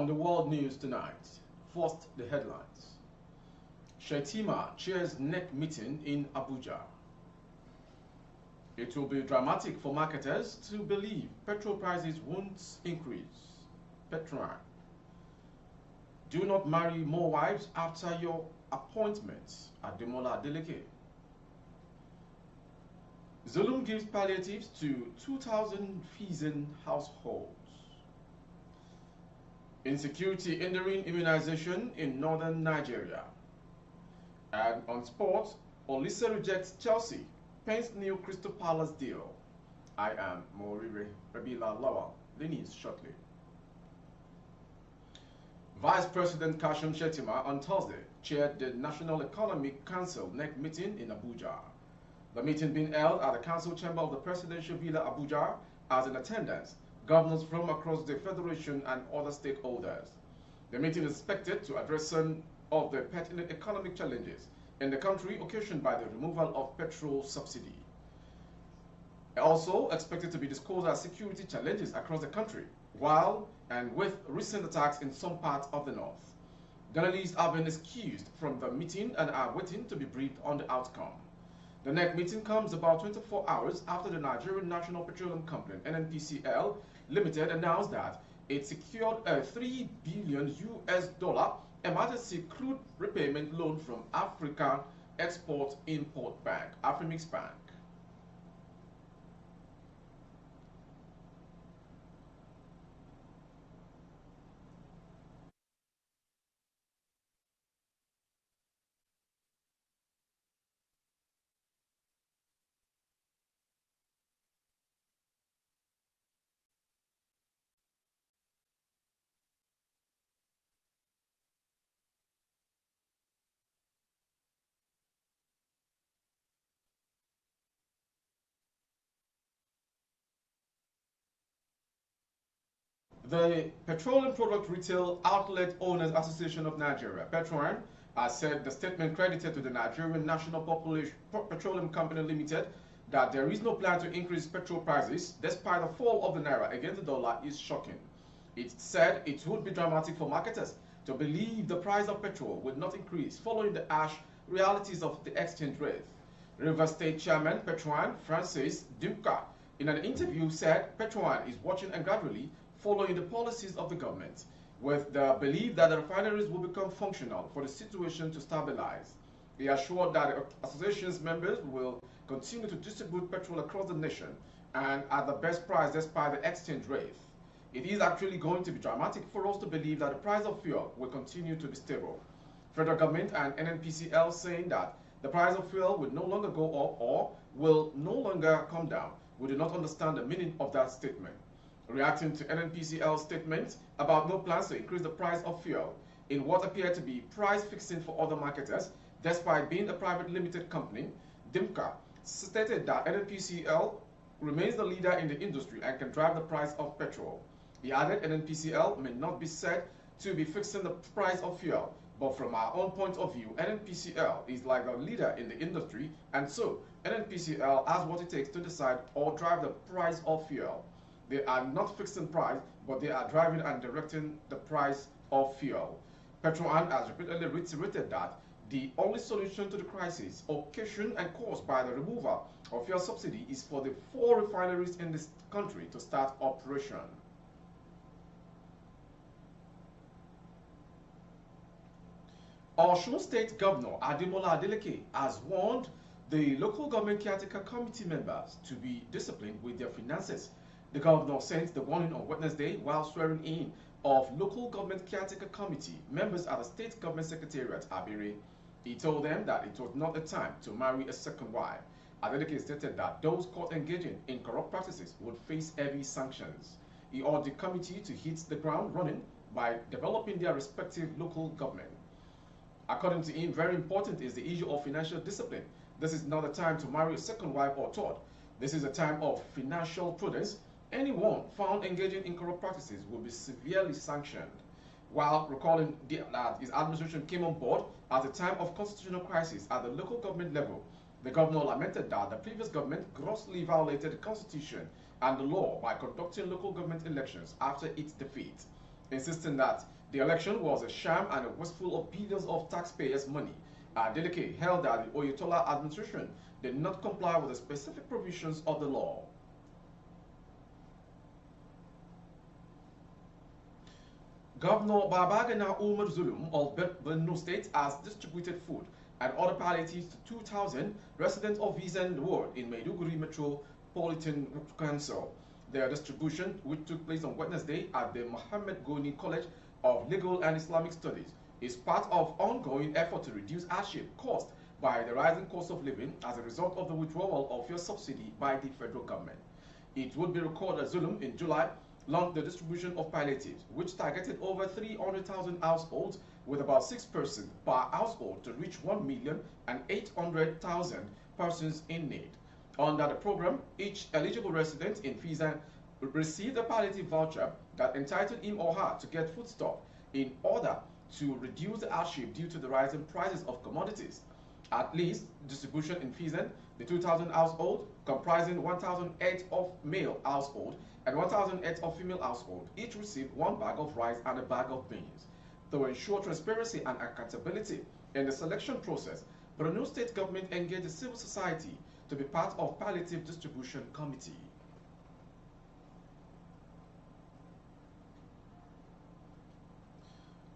On the world news tonight, first the headlines. Shetima chairs NEC meeting in Abuja. It will be dramatic for marketers to believe petrol prices won't increase. Petron. Do not marry more wives after your appointment. Adeleke. Zulum gives palliatives to 2,000 Fizen households. Insecurity hindering immunization in northern Nigeria. And on sports, Olise rejects Chelsea, Penn's new Crystal Palace deal. I am Morire Rabila Lawal. The news shortly. Vice President Kashim Shettima on Thursday chaired the National Economic Council NEC meeting in Abuja. The meeting being held at the council chamber of the Presidential Villa Abuja as in attendance governors from across the Federation and other stakeholders. The meeting is expected to address some of the pertinent economic challenges in the country occasioned by the removal of petrol subsidy. Also expected to be discussed as security challenges across the country, while and with recent attacks in some parts of the north. Journalists have been excused from the meeting and are waiting to be briefed on the outcome. The NEC meeting comes about 24 hours after the Nigerian National Petroleum Company, NNPCL Limited, announced that it secured a $3 billion emergency crude repayment loan from African Export-Import Bank, Afrimix Bank. The Petroleum Product Retail Outlet Owners Association of Nigeria, Petron, has said the statement credited to the Nigerian National Petroleum Company Limited that there is no plan to increase petrol prices despite the fall of the naira against the dollar is shocking. It said it would be dramatic for marketers to believe the price of petrol would not increase following the harsh realities of the exchange rate. River State Chairman Petron Francis Dimka, in an interview, said Petron is watching and gradually following the policies of the government, with the belief that the refineries will become functional for the situation to stabilize. He assured that the association's members will continue to distribute petrol across the nation and at the best price despite the exchange rate. It is actually going to be dramatic for us to believe that the price of fuel will continue to be stable. Federal government and NNPCL saying that the price of fuel will no longer go up or will no longer come down. We do not understand the meaning of that statement. Reacting to NNPCL's statement about no plans to increase the price of fuel in what appeared to be price fixing for other marketers, despite being a private limited company, Dimka stated that NNPCL remains the leader in the industry and can drive the price of petrol. He added NNPCL may not be said to be fixing the price of fuel, but from our own point of view, NNPCL is like the leader in the industry, and so NNPCL has what it takes to decide or drive the price of fuel. They are not fixing price, but they are driving and directing the price of fuel. Petron has repeatedly reiterated that the only solution to the crisis occasioned and caused by the removal of fuel subsidy is for the 4 refineries in this country to start operation. Osun State Governor Adeleke has warned the local government caretaker committee members to be disciplined with their finances. The governor sent the warning on Wednesday while swearing in of local government caretaker committee members at the state government secretariat, Abiri. He told them that it was not the time to marry a second wife. Adeleke stated that those caught engaging in corrupt practices would face heavy sanctions. He urged the committee to hit the ground running by developing their respective local government. According to him, very important is the issue of financial discipline. This is not the time to marry a second wife or third. This is a time of financial prudence. Anyone found engaging in corrupt practices will be severely sanctioned. While recalling that his administration came on board at a time of constitutional crisis at the local government level, the governor lamented that the previous government grossly violated the constitution and the law by conducting local government elections after its defeat. insisting that the election was a sham and a wasteful of billions of taxpayers' money. Adeleke held that the Oyetola administration did not comply with the specific provisions of the law. Governor Babagana Umar Zulum of Borno State has distributed food and other palliatives to 2,000 residents of Vizen Ward in Maiduguri Metropolitan Council. Their distribution, which took place on Wednesday at the Mohammed Goni College of Legal and Islamic Studies, is part of ongoing effort to reduce hardship caused by the rising cost of living as a result of the withdrawal of fuel subsidy by the federal government. It would be recorded that Zulum in July launched the distribution of palliatives, which targeted over 300,000 households with about 6 persons per household to reach 1,800,000 persons in need. Under the program, each eligible resident in Fizan received a palliative voucher that entitled him or her to get foodstuff in order to reduce the hardship due to the rising prices of commodities. At least distribution in Fizan, the 2,000 household, comprising 1,008 of male household and 1,008 of female household, each received 1 bag of rice and a bag of beans. To ensure transparency and accountability in the selection process, Borno State government engaged the civil society to be part of palliative distribution committee.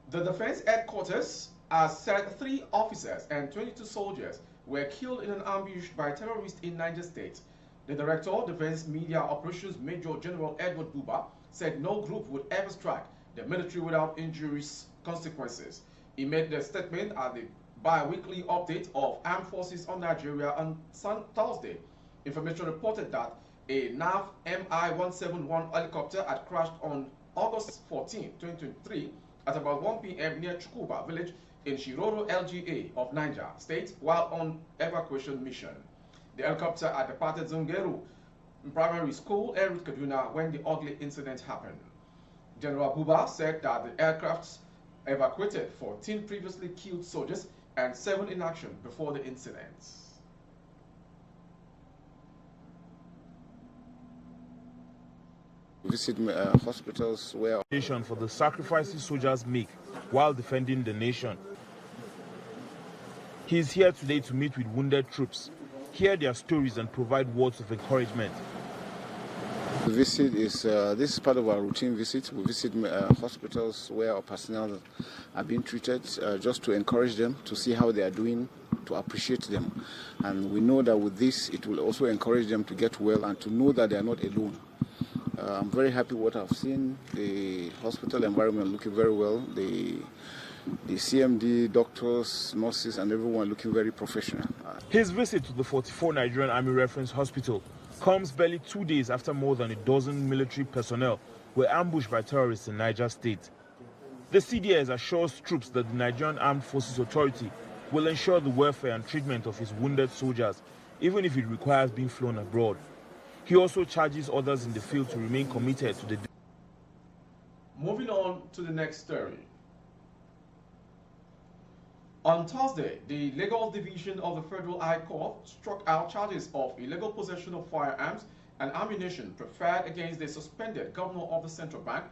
The defense headquarters has said 3 officers and 22 soldiers were killed in an ambush by terrorists in Niger State. The Director of Defense Media Operations, Major General Edward Buba, said no group would ever strike the military without injurious consequences. He made the statement at the bi-weekly update of Armed Forces on Nigeria on Thursday. Information reported that a NAV Mi-171 helicopter had crashed on August 14, 2023 at about 1 p.m. near Chukuba village in Shiroro LGA of Niger State while on evacuation mission. The helicopter had departed Zungeru Primary School, Erut Kaduna, when the ugly incident happened. General Buba said that the aircrafts evacuated 14 previously killed soldiers and 7 in action before the incident. Visit hospitals where for the sacrifices soldiers make while defending the nation. He is here today to meet with wounded troops, hear their stories and provide words of encouragement. The visit is this is part of our routine visit. We visit hospitals where our personnel are being treated, just to encourage them, to see how they are doing, to appreciate them. And we know that with this, it will also encourage them to get well and to know that they are not alone. I'm very happy with what I've seen. The hospital environment looking very well. The CMD, doctors, nurses, and everyone looking very professional. His visit to the 44 Nigerian Army Reference Hospital comes barely 2 days after more than a dozen military personnel were ambushed by terrorists in Niger State. The CDS assures troops that the Nigerian Armed Forces Authority will ensure the welfare and treatment of his wounded soldiers, even if it requires being flown abroad. He also charges others in the field to remain committed to the... Moving on to the next story. On Thursday, the Legal Division of the Federal High Court struck out charges of illegal possession of firearms and ammunition preferred against the suspended governor of the Central Bank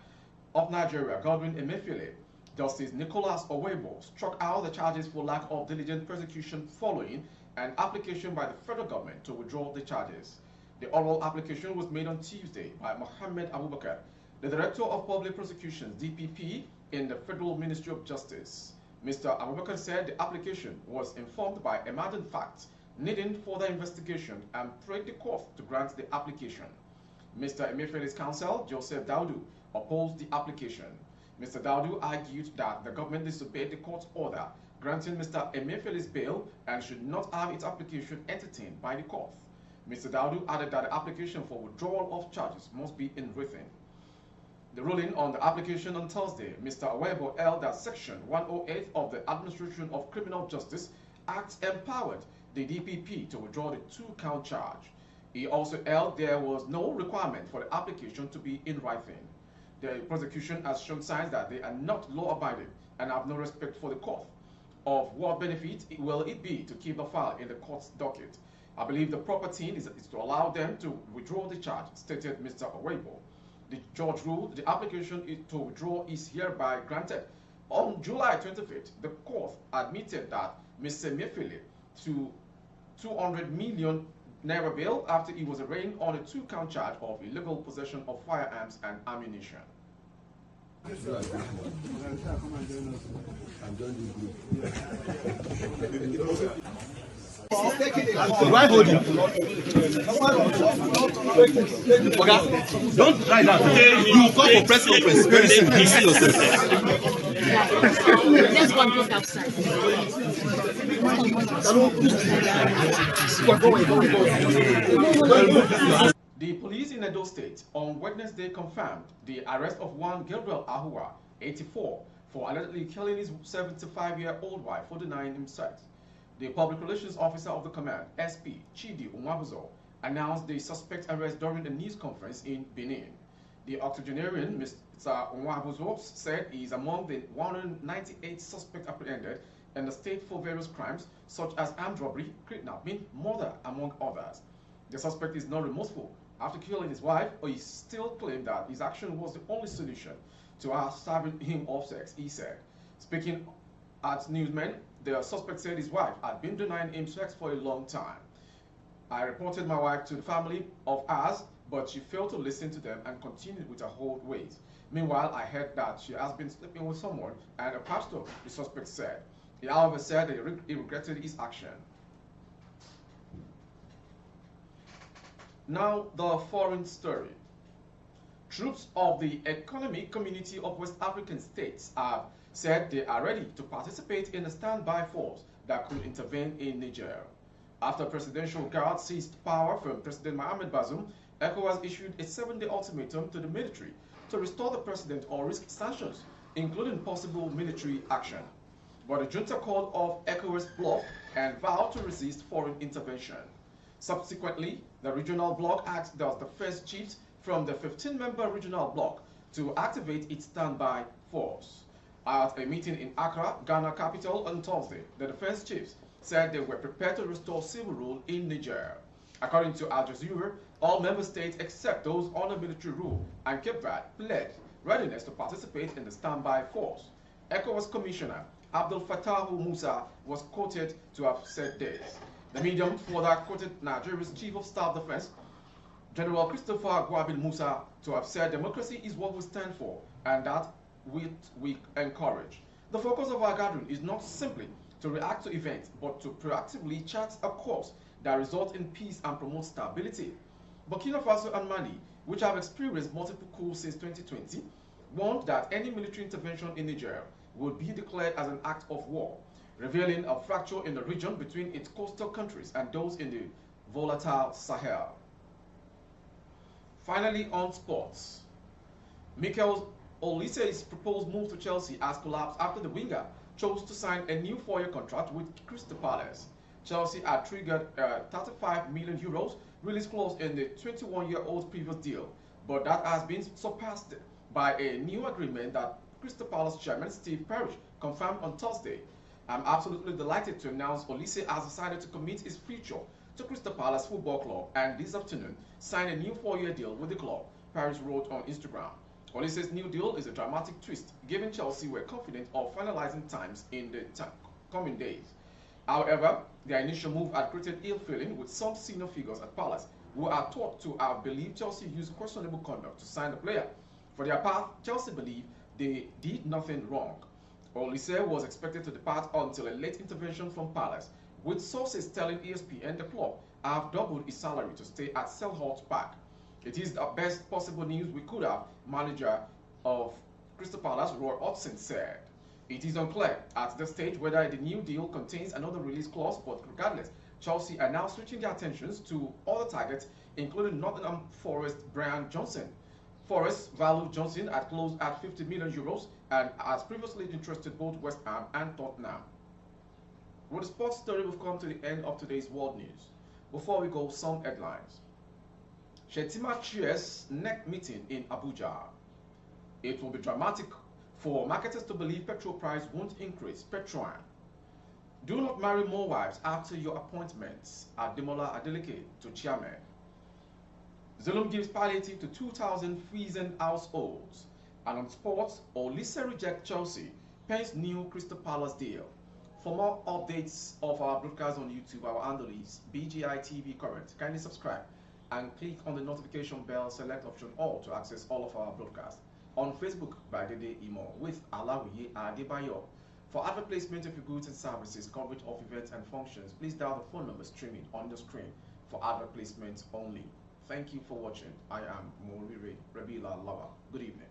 of Nigeria, Godwin Emefiele. Justice Nicholas Owebo struck out the charges for lack of diligent prosecution following an application by the federal government to withdraw the charges. The oral application was made on Tuesday by Mohammed Abubakar, the Director of Public Prosecutions, DPP, in the Federal Ministry of Justice. Mr. Abubakar said the application was informed by emergent facts needing further investigation and prayed the court to grant the application. Mr. Emefiele's counsel, Joseph Daudu, opposed the application. Mr. Daudu argued that the government disobeyed the court's order granting Mr. Emefiele's bail and should not have its application entertained by the court. Mr. Daudu added that the application for withdrawal of charges must be in writing. The ruling on the application on Thursday, Mr. Owebo held that Section 108 of the Administration of Criminal Justice Act empowered the DPP to withdraw the 2-count charge. He also held there was no requirement for the application to be in writing. The prosecution has shown signs that they are not law-abiding and have no respect for the court. Of what benefit will it be to keep the file in the court's docket? I believe the proper thing is to allow them to withdraw the charge, stated Mr. Owebo. The judge ruled the application to withdraw is hereby granted. On July 25th, the court admitted that Mr. Emefiele to 200 million naira bail after he was arraigned on a 2-count charge of illegal possession of firearms and ammunition. Why hold him? Okay. Don't try that. You go for press conference. You see yourself. Let's go and talk outside. The police in Edo State on Wednesday confirmed the arrest of one Gabriel Ahua, 84, for allegedly killing his 75-year-old wife for denying him sex. The public relations officer of the command, SP Chidi Onwabuzo, announced the suspect arrest during a news conference in Benin. The octogenarian, Mr. Onwabuzo, said he is among the 198 suspects apprehended in the state for various crimes such as armed robbery, kidnapping, murder, among others. The suspect is not remorseful after killing his wife, but he still claimed that his action was the only solution to her starving him of sex, he said. Speaking at Newsmen, the suspect said his wife had been denying him sex for a long time. I reported my wife to the family of ours, but she failed to listen to them and continued with her whole ways. Meanwhile, I heard that she has been sleeping with someone and a pastor, the suspect said. He however said that he regretted his action. Now, the foreign story. Troops of the Economic Community of West African States have said they are ready to participate in a standby force that could intervene in Niger. After presidential guard seized power from President Mohamed Bazoum, ECOWAS issued a 7-day ultimatum to the military to restore the president or risk sanctions, including possible military action. But the junta called off ECOWAS bluff and vowed to resist foreign intervention. Subsequently, the regional bloc asked the first chiefs from the 15-member regional bloc to activate its standby force. At a meeting in Accra, Ghana capital, on Thursday, the defense chiefs said they were prepared to restore civil rule in Niger. According to Al Jazeera, all member states except those under military rule and Cape Verde pledged readiness to participate in the standby force. ECOWAS Commissioner Abdel Fattah Musa was quoted to have said this. The medium further quoted Nigeria's Chief of Staff Defense, General Christopher Gwabil Musa, to have said democracy is what we stand for and that we encourage. The focus of our gathering is not simply to react to events, but to proactively chart a course that results in peace and promotes stability. Burkina Faso and Mali, which have experienced multiple coups since 2020, warned that any military intervention in Niger would be declared as an act of war, revealing a fracture in the region between its coastal countries and those in the volatile Sahel. Finally, on sports. Mikel Olise's proposed move to Chelsea has collapsed after the winger chose to sign a new 4-year contract with Crystal Palace. Chelsea had triggered a €35 million release clause in the 21-year-old's previous deal, but that has been surpassed by a new agreement that Crystal Palace chairman Steve Parish confirmed on Thursday. I'm absolutely delighted to announce Olise has decided to commit his future to Crystal Palace Football Club and this afternoon signed a new 4-year deal with the club, Parish wrote on Instagram. Olise's new deal is a dramatic twist, given Chelsea were confident of finalizing times in the coming days. However, their initial move had created ill feeling with some senior figures at Palace who are thought to have believed Chelsea used questionable conduct to sign the player. For their part, Chelsea believed they did nothing wrong. Olise was expected to depart until a late intervention from Palace, with sources telling ESPN the club have doubled his salary to stay at Selhurst Park. It is the best possible news we could have, manager of Crystal Palace Roy Hodgson said. It is unclear at this stage whether the new deal contains another release clause, but regardless, Chelsea are now switching their attentions to other targets, including Nottingham Forest Brian Johnson. Forest valued Johnson at close at €50 million and has previously interested both West Ham and Tottenham. With the sports story, we've come to the end of today's world news. Before we go, some headlines. Shetima chairs NEC meeting in Abuja. It will be dramatic for marketers to believe petrol price won't increase. Petron. Do not marry more wives after your appointments. Ademola Adeleke to chairman. Zulum gives palliative to 2,000 freezing households. And on sports, Olise rejects Chelsea, pens new Crystal Palace deal. For more updates of our broadcast on YouTube, our handle is BGI TV Current. Kindly subscribe and click on the notification bell, select option all to access all of our broadcasts. On Facebook, by Dede Imo with Alawiye Adebayo. For advert placement of your goods and services, coverage of events and functions, please dial the phone number streaming on the screen for advert placement only. Thank you for watching. I am Morire Rabila Lawa. Good evening.